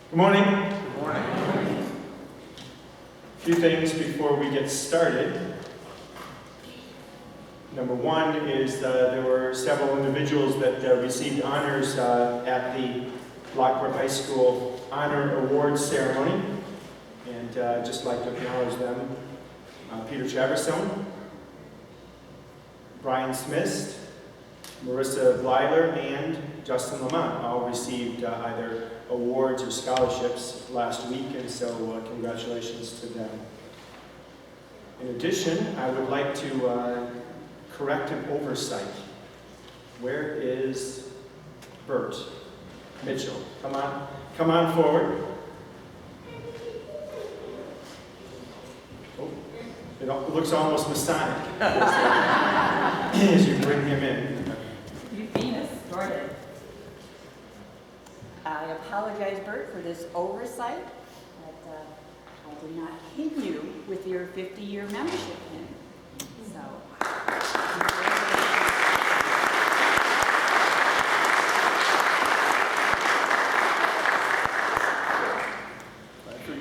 Good morning. Good morning. A few things before we get started. Number one is there were several individuals that received honors at the Lockport High School Honor Awards Ceremony, and I'd just like to acknowledge them. Peter Traverson, Brian Smith, Marissa Blyler, and Justin Lamont all received either awards or scholarships last week, and so congratulations to them. In addition, I would like to correct an oversight. Where is Bert Mitchell? Come on forward. Oh, it looks almost Masonic as you bring him in. You beat us, started. I apologize, Bert, for this oversight, but I did not hit you with your 50-year membership pin. So,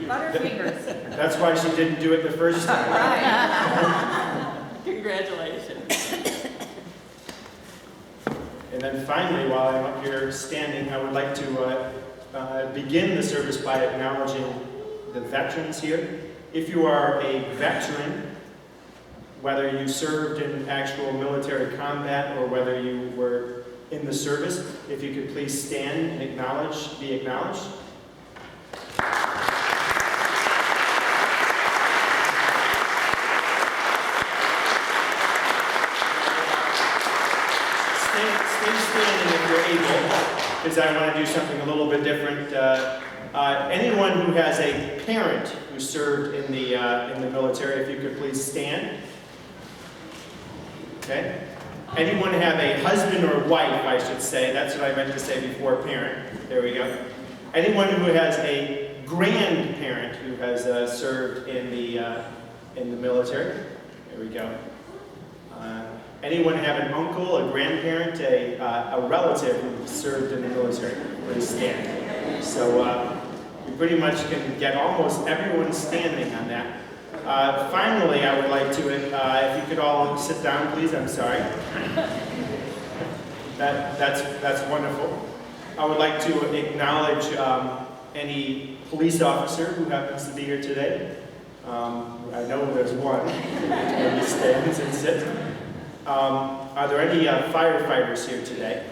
Butterfingers. That's why she didn't do it the first time. Right. Congratulations. And then finally, while I'm up here standing, I would like to begin the service by acknowledging the veterans here. If you are a veteran, whether you served in actual military combat or whether you were in the service, if you could please stand and be acknowledged. Standing if you're able, because I want to do something a little bit different. Anyone who has a parent who served in the military, if you could please stand. Okay. Anyone have a husband or wife, I should say. That's what I meant to say before parent. There we go. Anyone who has a grandparent who has served in the military. There we go. Anyone have an uncle, a grandparent, a relative who served in the military? Please stand. So we pretty much can get almost everyone standing on that. Finally, I would like to, if you could all sit down, please. I'm sorry. That's wonderful. I would like to acknowledge any police officer who happens to be here today. I know there's one who stands and sits. Are there any firefighters here today?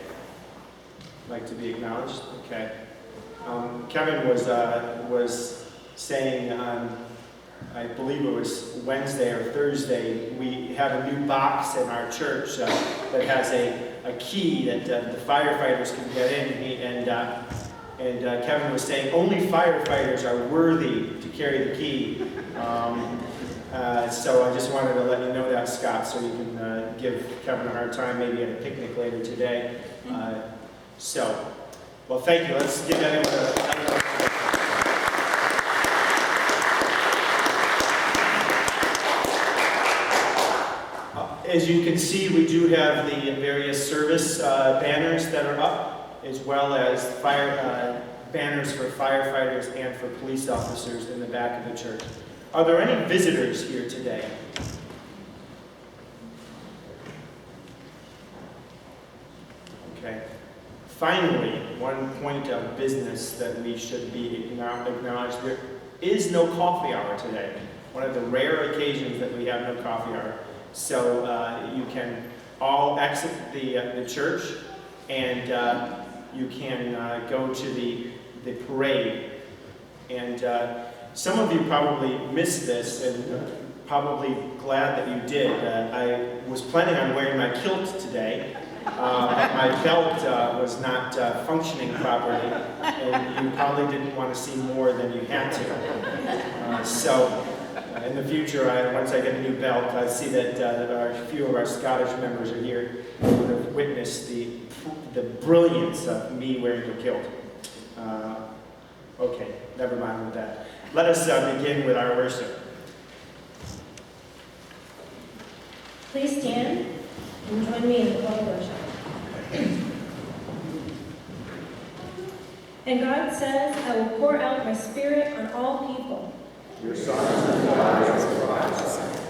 Like to be acknowledged? Okay. Kevin was saying on, I believe it was Wednesday or Thursday, we have a new box in our church that has a key that the firefighters can get in. And Kevin was saying only firefighters are worthy to carry the key. So I just wanted to let you know that, Scott, so you can give Kevin a hard time maybe at a picnic later today. Well, thank you. Let's give everyone a as you can see, we do have the various service banners that are up, as well as banners for firefighters and for police officers in the back of the church. Are there any visitors here today? Okay. Finally, one point of business that we should be acknowledged. There is no coffee hour today. One of the rare occasions that we have no coffee hour. So you can all exit the church and you can go to the parade. And some of you probably missed this, and probably glad that you did. I was planning on wearing my kilt today. My belt was not functioning properly, and you probably didn't want to see more than you had to. So in the future, once I get a new belt, I see that a few of our Scottish members are here who would have witnessed the brilliance of me wearing a kilt. Okay, never mind with that. Let us begin with our worship. Please stand and join me in the call of worship. And God says, I will pour out my Spirit on all people. Your sons and daughters will prophesy.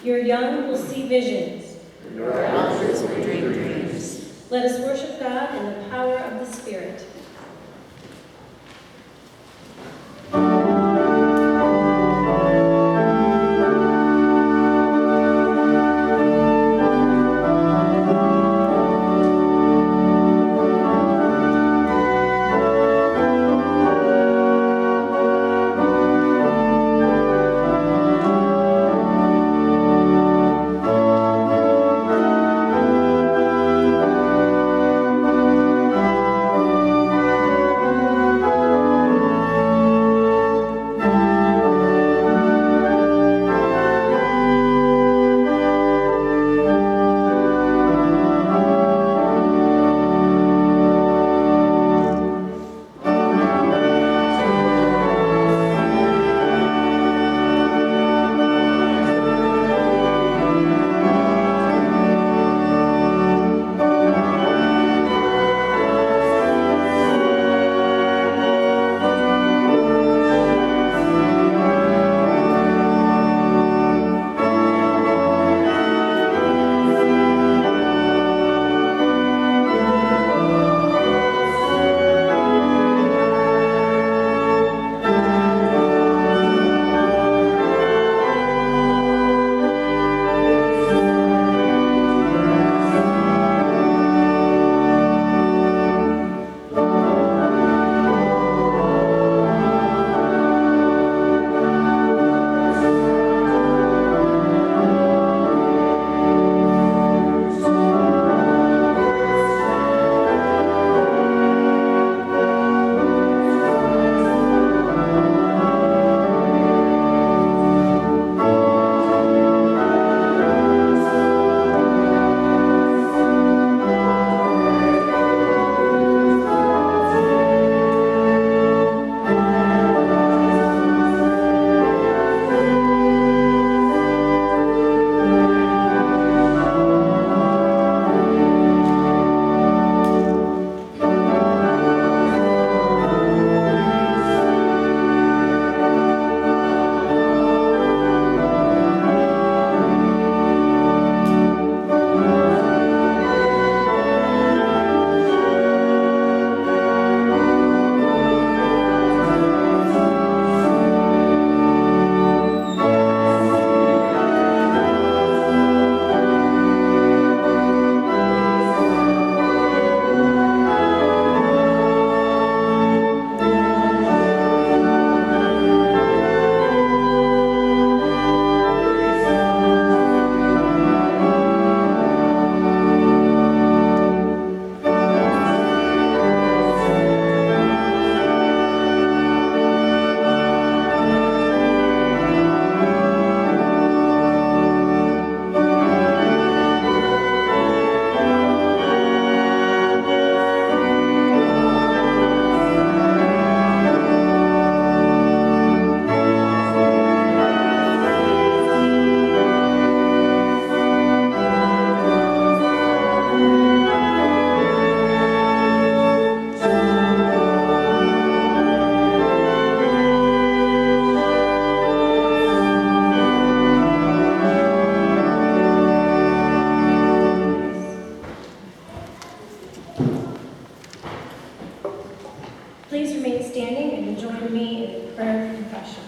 Your young will see visions. Your elders will dream dreams. Let us worship God in the power of the Spirit. Please remain standing and join me in prayer of confession.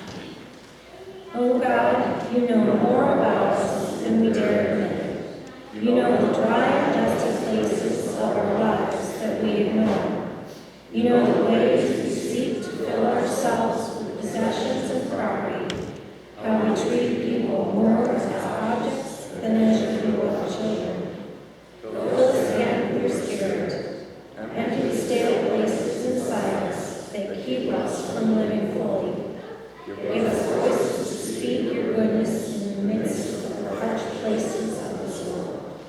O God, you know more about us than we dare admit. You know the dry and dusty places of our lives that we ignore. You know the ways we seek to fill ourselves with possessions and property, how we treat people more as objects than as your beloved children. Fill us again with your Spirit. Empty the stale places inside us that keep us from living fully. Give us voices to speak your goodness in the midst of the harsh places of this world.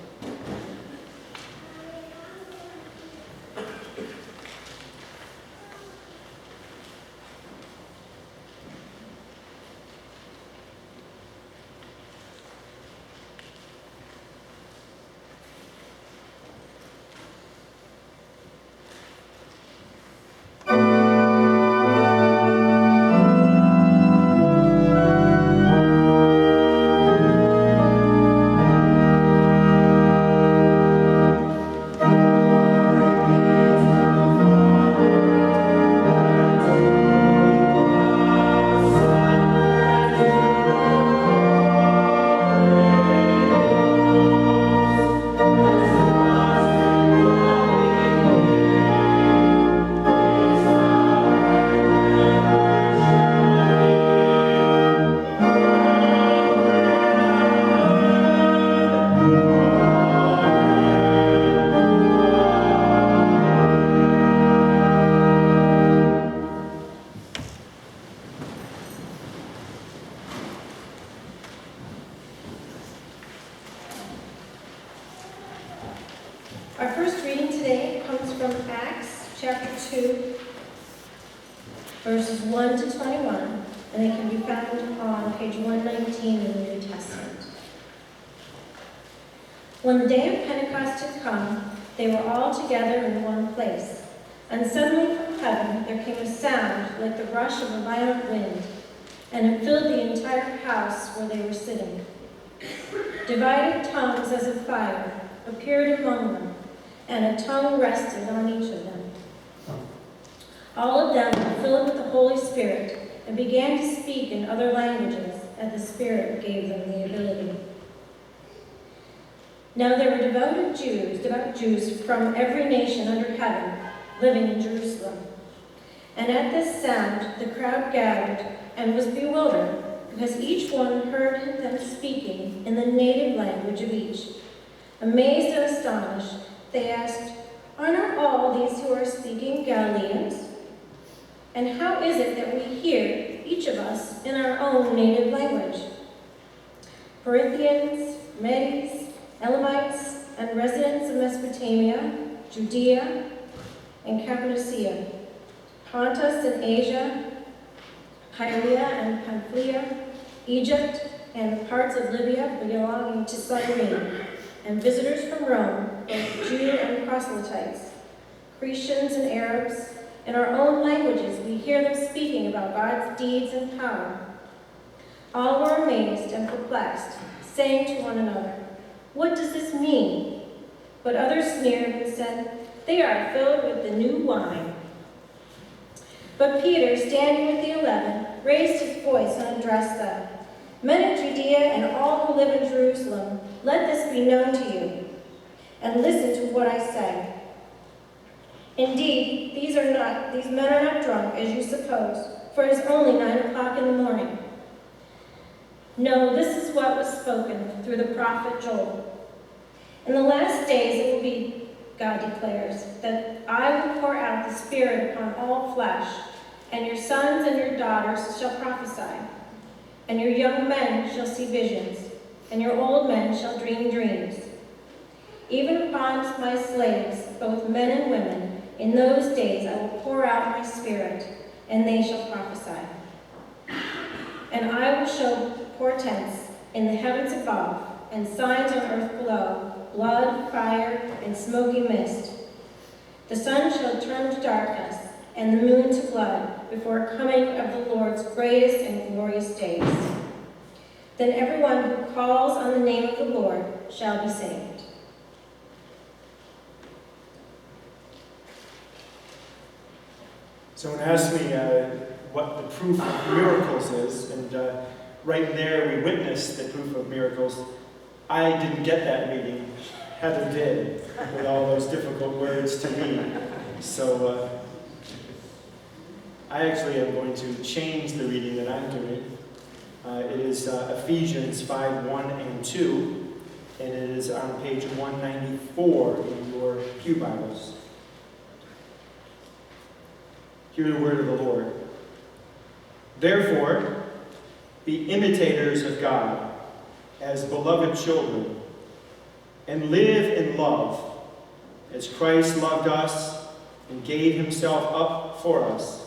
chapter 2, verses 1 to 21, and they can be found on page 119 in the New Testament. When the day of Pentecost had come, they were all together in one place. And suddenly from heaven there came a sound like the rush of a violent wind, and it filled the entire house where they were sitting. Divided tongues as of fire appeared among them, and a tongue rested on each of them. All of them were filled with the Holy Spirit and began to speak in other languages as the Spirit gave them the ability. Now there were devout Jews from every nation under heaven living in Jerusalem. And at this sound the crowd gathered and was bewildered, because each one heard them speaking in the native language of each. Amazed and astonished, they asked, "Are not all these who are speaking Galileans? And how is it that we hear, each of us, in our own native language?" Parthians, Medes, Elamites, and residents of Mesopotamia, Judea, and Cappadocia, Pontus and Asia, Syria and Pamphylia, Egypt, and the parts of Libya belonging to Cyrene, and visitors from Rome, both Jew and proselytes, Cretians and Arabs. In our own languages we hear them speaking about God's deeds and power. All were amazed and perplexed, saying to one another, "What does this mean?" But others sneered and said, "They are filled with the new wine." But Peter, standing with the 11, raised his voice and addressed them. "Men of Judea and all who live in Jerusalem, let this be known to you, and listen to what I say. Indeed, these men are not drunk, as you suppose, for it is only 9 o'clock in the morning. No, this is what was spoken through the prophet Joel. In the last days it will be, God declares, that I will pour out the Spirit upon all flesh, and your sons and your daughters shall prophesy, and your young men shall see visions, and your old men shall dream dreams. Even upon my slaves, both men and women, in those days I will pour out my Spirit, and they shall prophesy. And I will show portents in the heavens above, and signs on earth below, blood, fire, and smoky mist. The sun shall turn to darkness, and the moon to blood, before coming of the Lord's greatest and glorious days. Then everyone who calls on the name of the Lord shall be saved. Someone asked me what the proof of miracles is, and right there we witnessed the proof of miracles. I didn't get that reading. Heather did, with all those difficult words to me. So I actually am going to change the reading that I'm doing. It is Ephesians 5:1 and 2, and it is on page 194 in your pew Bibles. Hear the word of the Lord. Therefore, be imitators of God as beloved children, and live in love, as Christ loved us and gave himself up for us,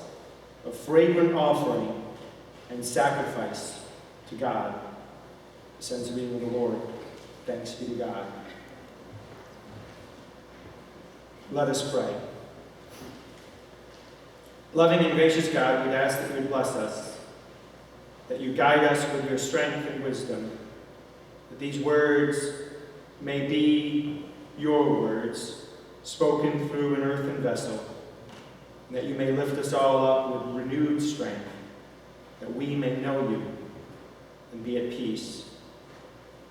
a fragrant offering and sacrifice to God. Sends the reading of the Lord. Thanks be to God. Let us pray. Loving and gracious God, we'd ask that you would bless us, that you guide us with your strength and wisdom, that these words may be your words, spoken through an earthen vessel, and that you may lift us all up with renewed strength, that we may know you and be at peace.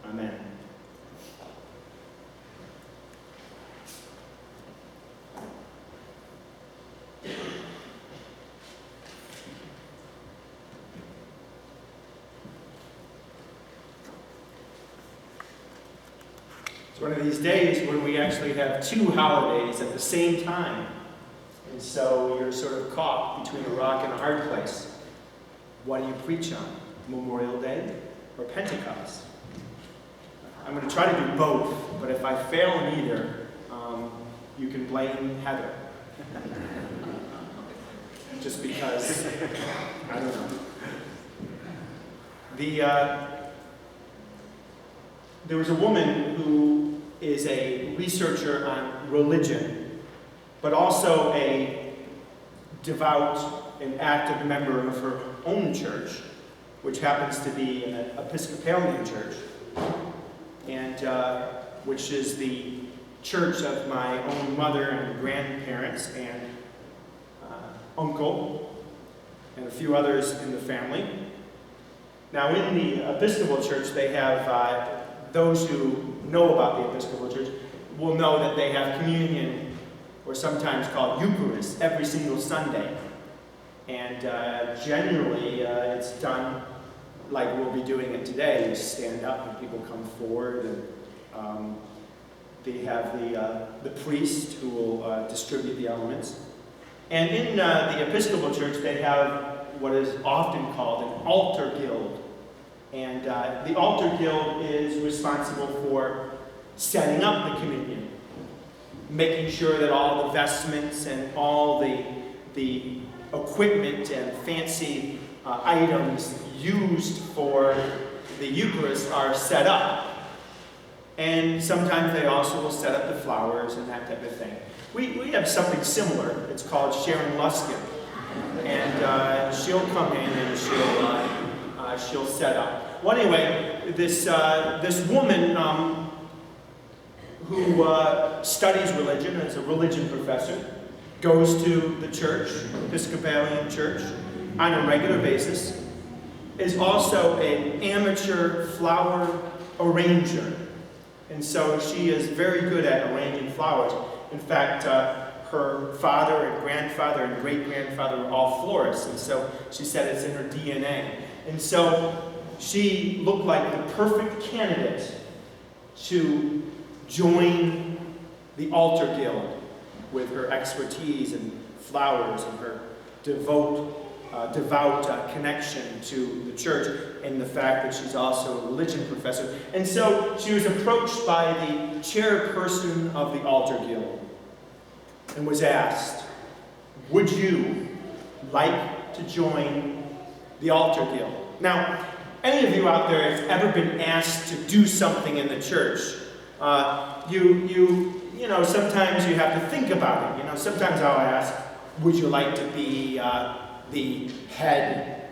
Amen. It's one of these days when we actually have two holidays at the same time. And so you're sort of caught between a rock and a hard place. What do you preach on? Memorial Day or Pentecost? I'm going to try to do both, but if I fail in either, you can blame Heather. Just because, I don't know. There was a woman who is a researcher on religion, but also a devout and active member of her own church, which happens to be an Episcopalian church, and which is the church of my own mother and grandparents and uncle and a few others in the family. Now, in the Episcopal Church, they have, those who know about the Episcopal Church will know that they have communion, or sometimes called Eucharist, every single Sunday. And generally, it's done like we'll be doing it today. You stand up and people come forward, and they have the priest who will distribute the elements. And in the Episcopal Church, they have what is often called an altar guild. And the altar guild is responsible for setting up the communion, making sure that all the vestments and all the equipment and fancy items used for the Eucharist are set up. And sometimes they also will set up the flowers and that type of thing. We have something similar. It's called Sharon Luskin. And she'll come in and she'll set up. Well, anyway, this woman who studies religion, as a religion professor, goes to the church, Episcopalian church, on a regular basis, is also an amateur flower arranger. And so she is very good at arranging flowers. In fact, her father and grandfather and great-grandfather were all florists, and so she said it's in her DNA. And so she looked like the perfect candidate to join the altar guild with her expertise in flowers and her devout connection to the church, and the fact that she's also a religion professor. And so she was approached by the chairperson of the altar guild and was asked, would you like to join the altar guild? Now, any of you out there have ever been asked to do something in the church, you know, sometimes you have to think about it. You know, sometimes I'll ask, would you like to be the head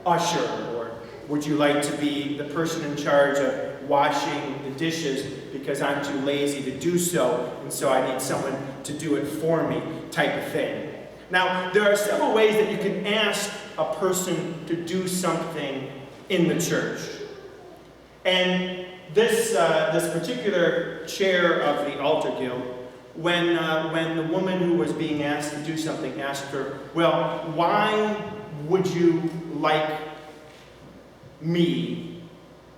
usher, or would you like to be the person in charge of washing the dishes because I'm too lazy to do so, and so I need someone to do it for me, type of thing. Now, there are several ways that you can ask a person to do something in the church. And this particular chair of the altar guild, when the woman who was being asked to do something asked her, well, why would you like me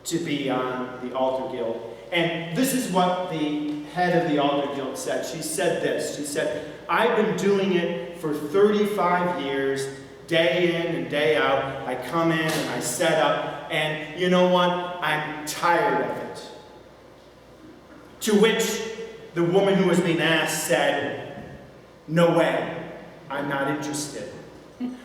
to be on the altar guild? And this is what the head of the altar guild said. She said this. She said, I've been doing it for 35 years, day in and day out. I come in and I set up, and you know what? I'm tired of it. To which the woman who was being asked said, no way, I'm not interested.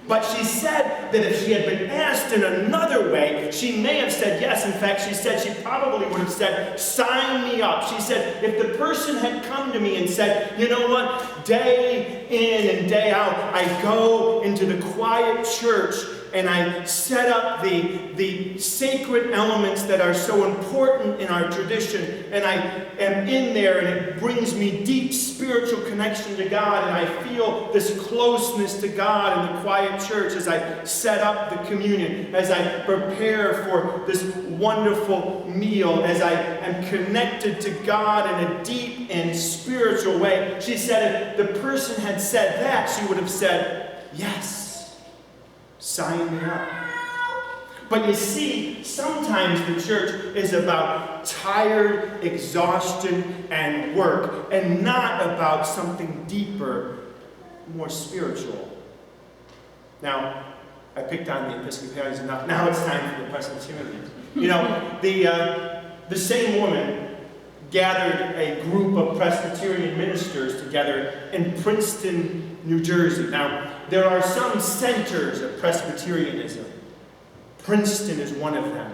But she said that if she had been asked in another way, she may have said yes. In fact, she said she probably would have said, sign me up. She said, if the person had come to me and said, you know what, day in and day out, I go into the quiet church and I set up the sacred elements that are so important in our tradition, and I am in there, and it brings me deep spiritual connection to God, and I feel this closeness to God in the quiet church as I set up the communion, as I prepare for this wonderful meal, as I am connected to God in a deep and spiritual way. She said if the person had said that, she would have said, yes. Sign me up. But you see, sometimes the church is about tired exhaustion and work, and not about something deeper, more spiritual. Now, I picked on the Episcopalians enough. Now it's time for the Presbyterians. You know, the same woman gathered a group of Presbyterian ministers together in Princeton, New Jersey. Now, there are some centers of Presbyterianism. Princeton is one of them.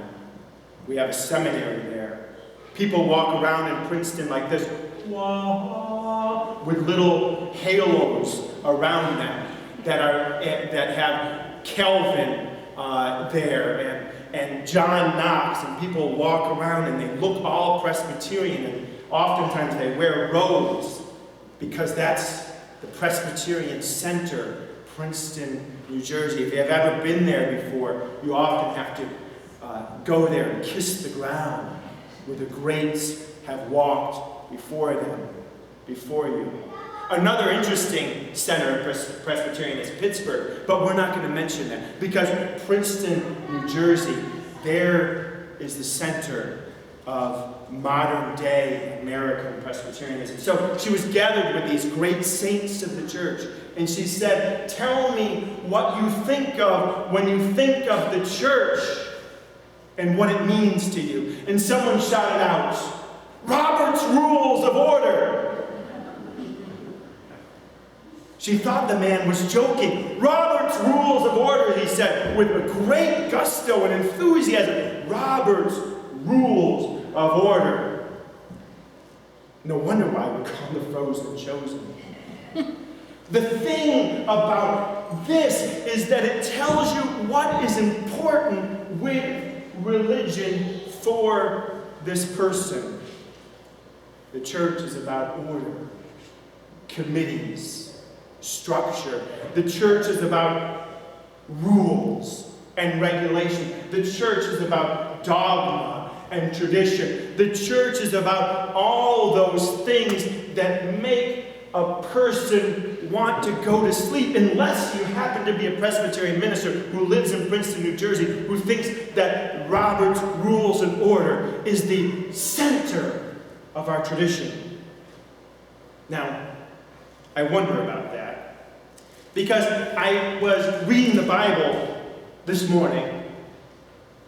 We have a seminary there. People walk around in Princeton like this, wah, with little halos around them that have Calvin there and John Knox, and people walk around and they look all Presbyterian, and oftentimes they wear robes because that's the Presbyterian Center, Princeton, New Jersey. If you have ever been there before, you often have to go there and kiss the ground where the greats have walked before you. Another interesting center of Presbyterian is Pittsburgh, but we're not going to mention that because Princeton, New Jersey, there is the center of modern day American Presbyterianism. So she was gathered with these great saints of the church, and she said, "Tell me what you think of when you think of the church and what it means to you." And someone shouted out, "Robert's Rules of Order." She thought the man was joking. "Robert's Rules of Order," he said, with a great gusto and enthusiasm. "Robert's Rules of Order." No wonder why we call the frozen chosen. The thing about this is that it tells you what is important with religion for this person. The church is about order, committees, structure. The church is about rules and regulation. The church is about dogma and tradition. The church is about all those things that make a person want to go to sleep, unless you happen to be a Presbyterian minister who lives in Princeton, New Jersey, who thinks that Robert's Rules and Order is the center of our tradition. Now, I wonder about that, because I was reading the Bible this morning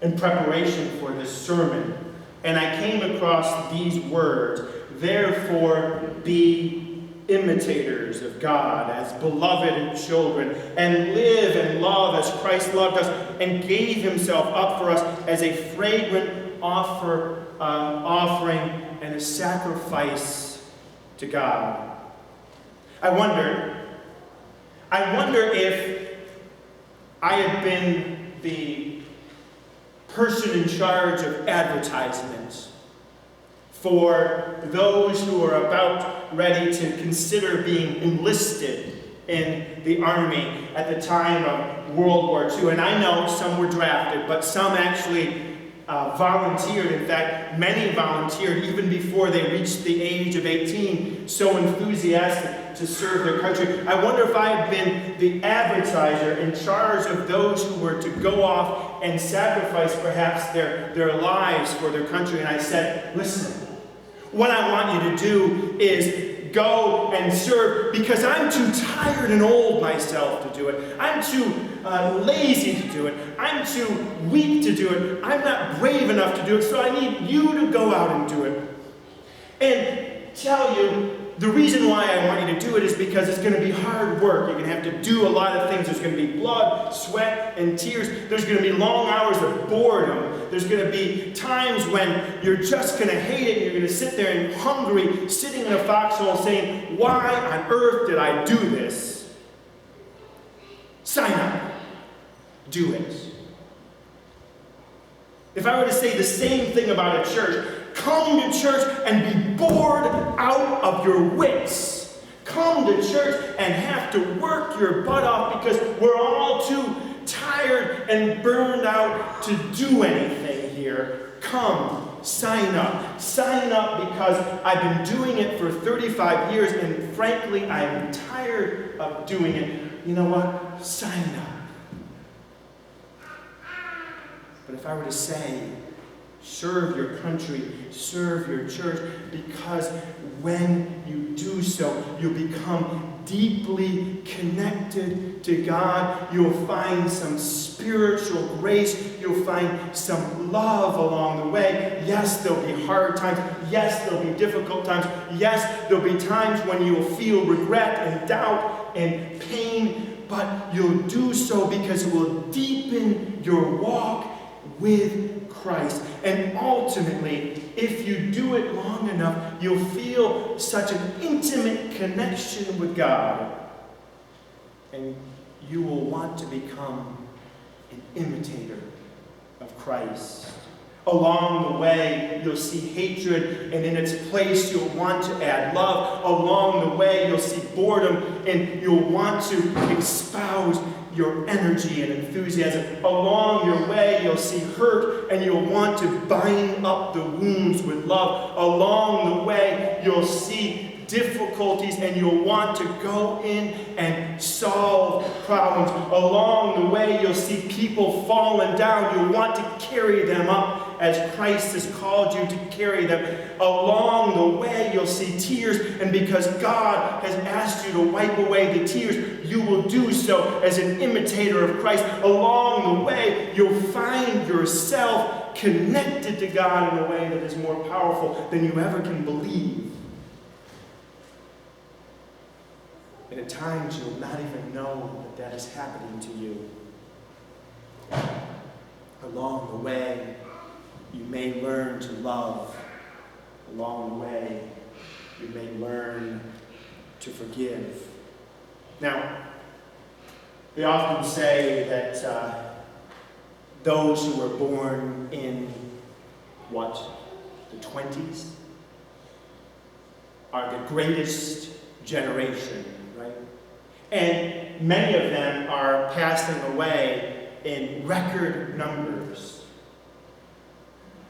in preparation for this sermon, and I came across these words: "Therefore be imitators of God as beloved children, and live and love as Christ loved us and gave himself up for us as a fragrant offering and a sacrifice to God." I wonder if I had been the person in charge of advertisements for those who are about ready to consider being enlisted in the army at the time of World War II. And I know some were drafted, but some actually volunteered. In fact, many volunteered even before they reached the age of 18, so enthusiastic to serve their country. I wonder if I had been the advertiser in charge of those who were to go off and sacrifice perhaps their lives for their country. And I said, "Listen, what I want you to do is go and serve, because I'm too tired and old myself to do it. I'm too lazy to do it. I'm too weak to do it. I'm not brave enough to do it, so I need you to go out and do it." And tell you, the reason why I want you to do it is because it's going to be hard work. You're going to have to do a lot of things. There's going to be blood, sweat, and tears. There's going to be long hours of boredom. There's going to be times when you're just going to hate it. You're going to sit there and hungry, sitting in a foxhole saying, "Why on earth did I do this?" Sign up. Do it. If I were to say the same thing about a church, come to church and be bored out of your wits. Come to church and have to work your butt off because we're all too tired and burned out to do anything here. Come, sign up. Sign up, because I've been doing it for 35 years and frankly, I'm tired of doing it. You know what? Sign up. But if I were to say, serve your country, serve your church, because when you do so, you become deeply connected to God. You'll find some spiritual grace. You'll find some love along the way. Yes, there'll be hard times. Yes, there'll be difficult times. Yes, there'll be times when you'll feel regret and doubt and pain, but you'll do so because it will deepen your walk with Christ. And ultimately, if you do it long enough, you'll feel such an intimate connection with God. And you will want to become an imitator of Christ. Along the way, you'll see hatred, and in its place, you'll want to add love. Along the way, you'll see boredom, and you'll want to espouse your energy and enthusiasm. Along your way, you'll see hurt, and you'll want to bind up the wounds with love. Along the way, you'll see difficulties, and you'll want to go in and solve problems. Along the way, you'll see people falling down. You'll want to carry them up as Christ has called you to carry them. Along the way, you'll see tears, and because God has asked you to wipe away the tears, you will do so as an imitator of Christ. Along the way, you'll find yourself connected to God in a way that is more powerful than you ever can believe. And at times, you'll not even know that that is happening to you. Along the way, you may learn to love. Along the way, you may learn to forgive. Now, they often say that those who were born in, the 20s are the greatest generation, right? And many of them are passing away in record numbers.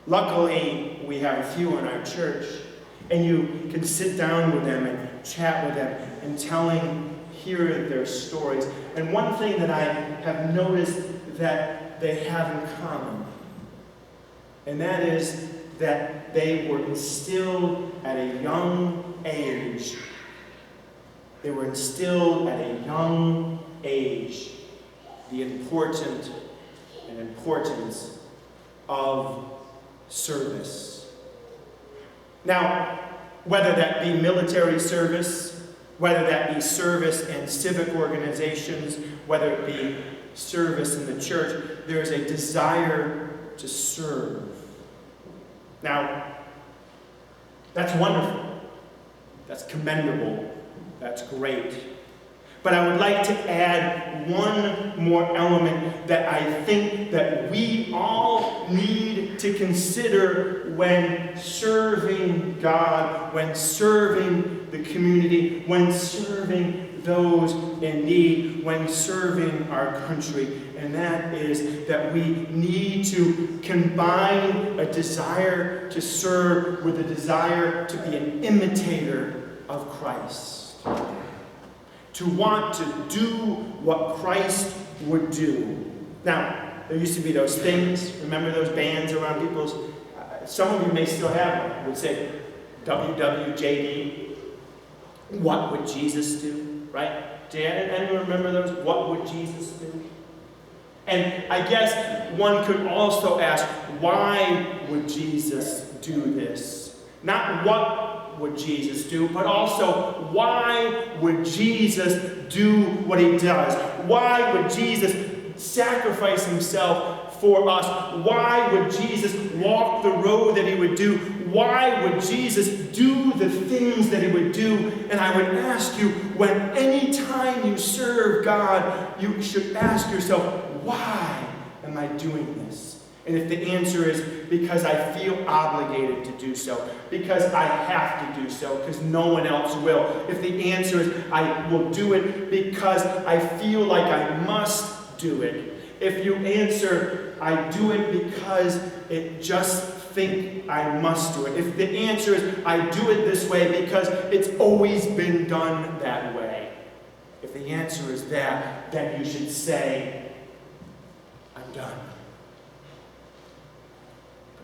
Luckily, we have a few in our church, and you can sit down with them and chat with them and hear their stories. And one thing that I have noticed that they have in common, and that is that they were instilled at a young age. They were instilled at a young age the importance of service. Now, whether that be military service, whether that be service in civic organizations, whether it be service in the church, there is a desire to serve. Now, that's wonderful. That's commendable. That's great. But I would like to add one more element that I think that we all need to consider when serving God, when serving the community, when serving those in need, when serving our country. And that is that we need to combine a desire to serve with a desire to be an imitator of Christ. To want to do what Christ would do. Now, there used to be those things, remember those bands around people's, some of you may still have one, would say WWJD, what would Jesus do, right? Did anyone remember those? What would Jesus do? And I guess one could also ask, why would Jesus do this? Not what would Jesus do, but also why would Jesus do what he does? Why would Jesus sacrifice himself for us? Why would Jesus walk the road that he would do? Why would Jesus do the things that he would do? And I would ask you, when any time you serve God, you should ask yourself, why am I doing this? And if the answer is because I feel obligated to do so, because I have to do so, because no one else will. If the answer is I will do it because I feel like I must do it. If you answer I do it because it just think I must do it. If the answer is I do it this way because it's always been done that way. If the answer is that, then you should say, I'm done.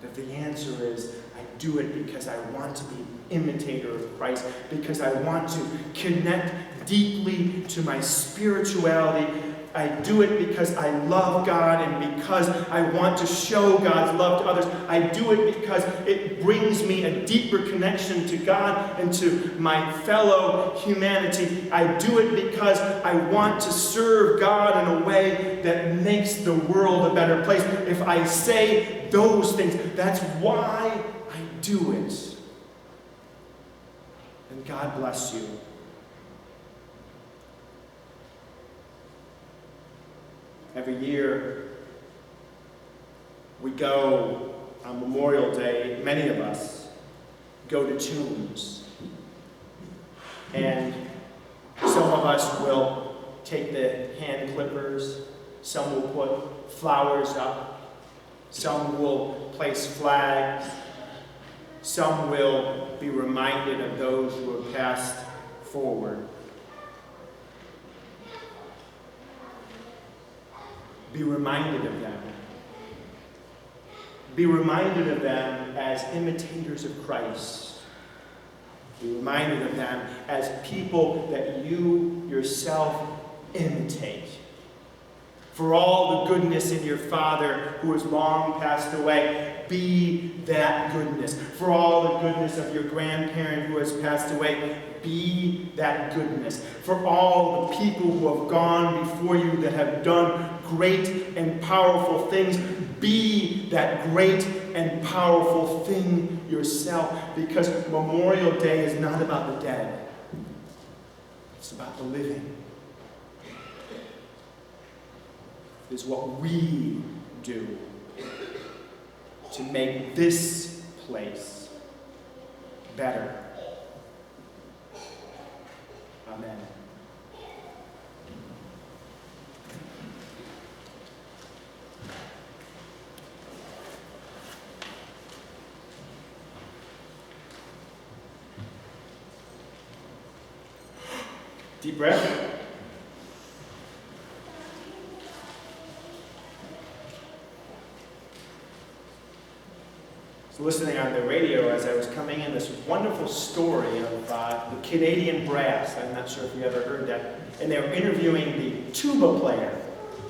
that the answer is, I do it because I want to be an imitator of Christ, because I want to connect deeply to my spirituality. I do it because I love God and because I want to show God's love to others. I do it because it brings me a deeper connection to God and to my fellow humanity. I do it because I want to serve God in a way that makes the world a better place. If I say those things, that's why I do it. And God bless you. Every year, we go on Memorial Day, many of us go to tombs. And some of us will take the hand clippers, some will put flowers up, some will place flags, some will be reminded of those who have passed forward. Be reminded of them. Be reminded of them as imitators of Christ. Be reminded of them as people that you yourself imitate. For all the goodness in your Father who has long passed away, be that goodness. For all the goodness of your grandparent who has passed away, be that goodness. For all the people who have gone before you that have done great and powerful things, be that great and powerful thing yourself. Because Memorial Day is not about the dead. It's about the living. It's what we do to make this place better. Amen. Deep breath. I was listening on the radio as I was coming in, this wonderful story of the Canadian brass. I'm not sure if you ever heard that. And they were interviewing the tuba player.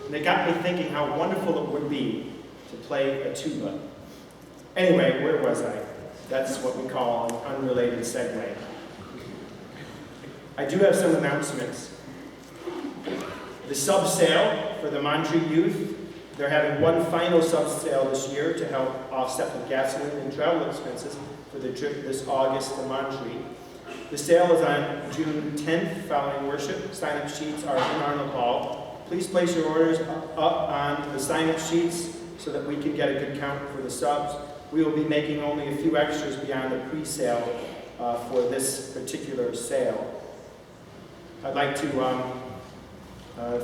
And they got me thinking how wonderful it would be to play a tuba. Anyway, where was I? That's what we call an unrelated segue. I do have some announcements. The sub-sale for the Montree youth, they're having one final sub-sale this year to help offset the gasoline and travel expenses for the trip this August to Montree. The sale is on June 10th following worship. Sign-up sheets are in Arnold Hall. Please place your orders up on the sign-up sheets so that we can get a good count for the subs. We will be making only a few extras beyond the pre-sale for this particular sale. I'd like to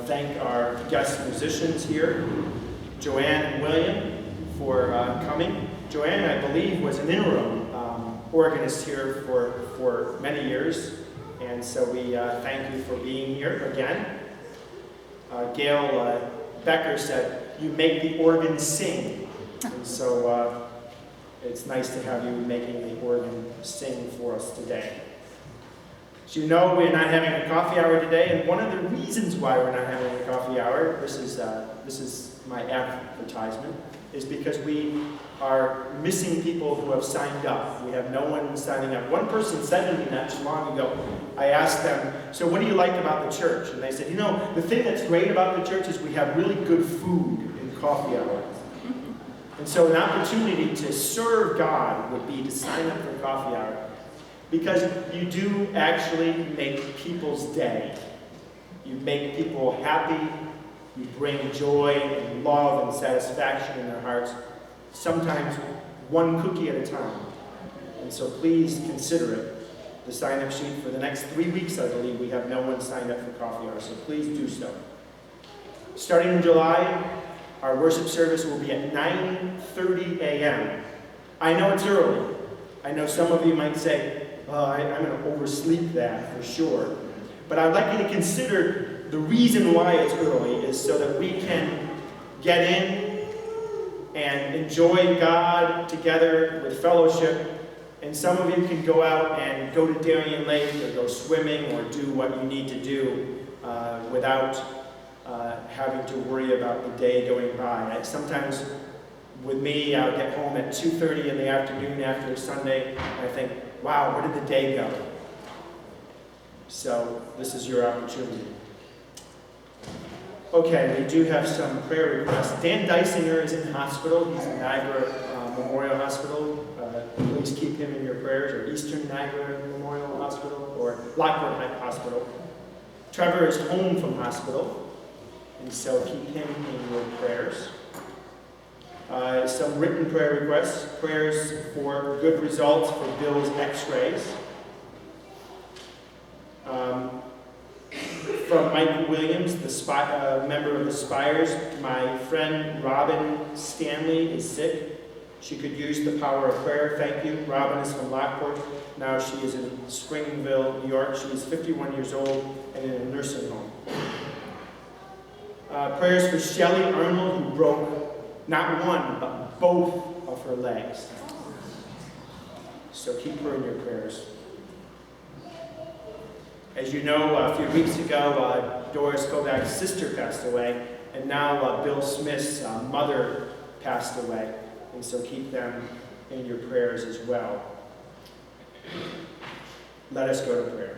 thank our guest musicians here, Joanne and William, for coming. Joanne, I believe, was an interim organist here for many years, and so we thank you for being here again. Gail Becker said, "You make the organ sing," and so it's nice to have you making the organ sing for us today. As you know, we're not having a coffee hour today, and one of the reasons why we're not having a coffee hour, this is my advertisement, is because we are missing people who have signed up. We have no one signing up. One person said to me not too long ago, I asked them, "So what do you like about the church?" And they said, "You know, the thing that's great about the church is we have really good food in coffee hours." And so an opportunity to serve God would be to sign up for coffee hour. Because you do actually make people's day. You make people happy. You bring joy and love and satisfaction in their hearts. Sometimes one cookie at a time. And so please consider it. The sign-up sheet for the next 3 weeks, I believe, we have no one signed up for coffee hour, so please do so. Starting in July, our worship service will be at 9:30 a.m. I know it's early. I know some of you might say, I'm going to oversleep that for sure. But I'd like you to consider the reason why it's early is so that we can get in and enjoy God together with fellowship. And some of you can go out and go to Darien Lake or go swimming or do what you need to do without having to worry about the day going by. Sometimes with me, I'll get home at 2:30 in the afternoon after a Sunday, and I think, wow, where did the day go? So this is your opportunity. Okay, we do have some prayer requests. Dan Dysinger is in hospital. He's in Niagara Memorial Hospital. Please keep him in your prayers, or Eastern Niagara Memorial Hospital, or Lockport Hospital. Trevor is home from hospital, and so keep him in your prayers. Some written prayer requests. Prayers for good results for Bill's x-rays. From Mike Williams, the member of the Spires, my friend Robin Stanley is sick. She could use the power of prayer. Thank you. Robin is from Lockport. Now she is in Springville, New York. She is 51 years old and in a nursing home. Prayers for Shelley Arnold, who broke not one, but both of her legs. So keep her in your prayers. As you know, a few weeks ago, Doris Kovac's sister passed away, and now Bill Smith's mother passed away. And so keep them in your prayers as well. Let us go to prayer.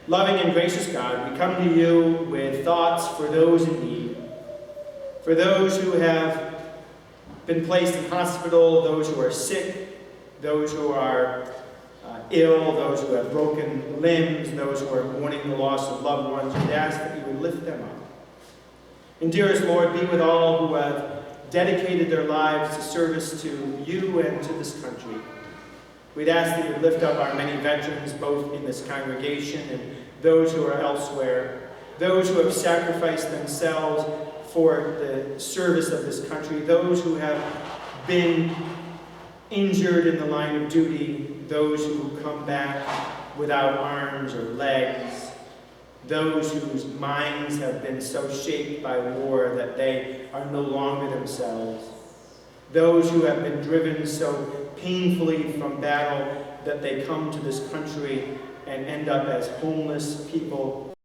Loving and gracious God, we come to you with thoughts for those in need, for those who have been placed in hospital, those who are sick, those who are ill, those who have broken limbs, those who are mourning the loss of loved ones. We ask that you would lift them up. And dearest Lord, be with all who have dedicated their lives to service to you and to this country. We'd ask that you would lift up our many veterans, both in this congregation and those who are elsewhere, those who have sacrificed themselves for the service of this country, those who have been injured in the line of duty, those who come back without arms or legs, those whose minds have been so shaped by war that they are no longer themselves, those who have been driven so painfully from battle that they come to this country and end up as homeless people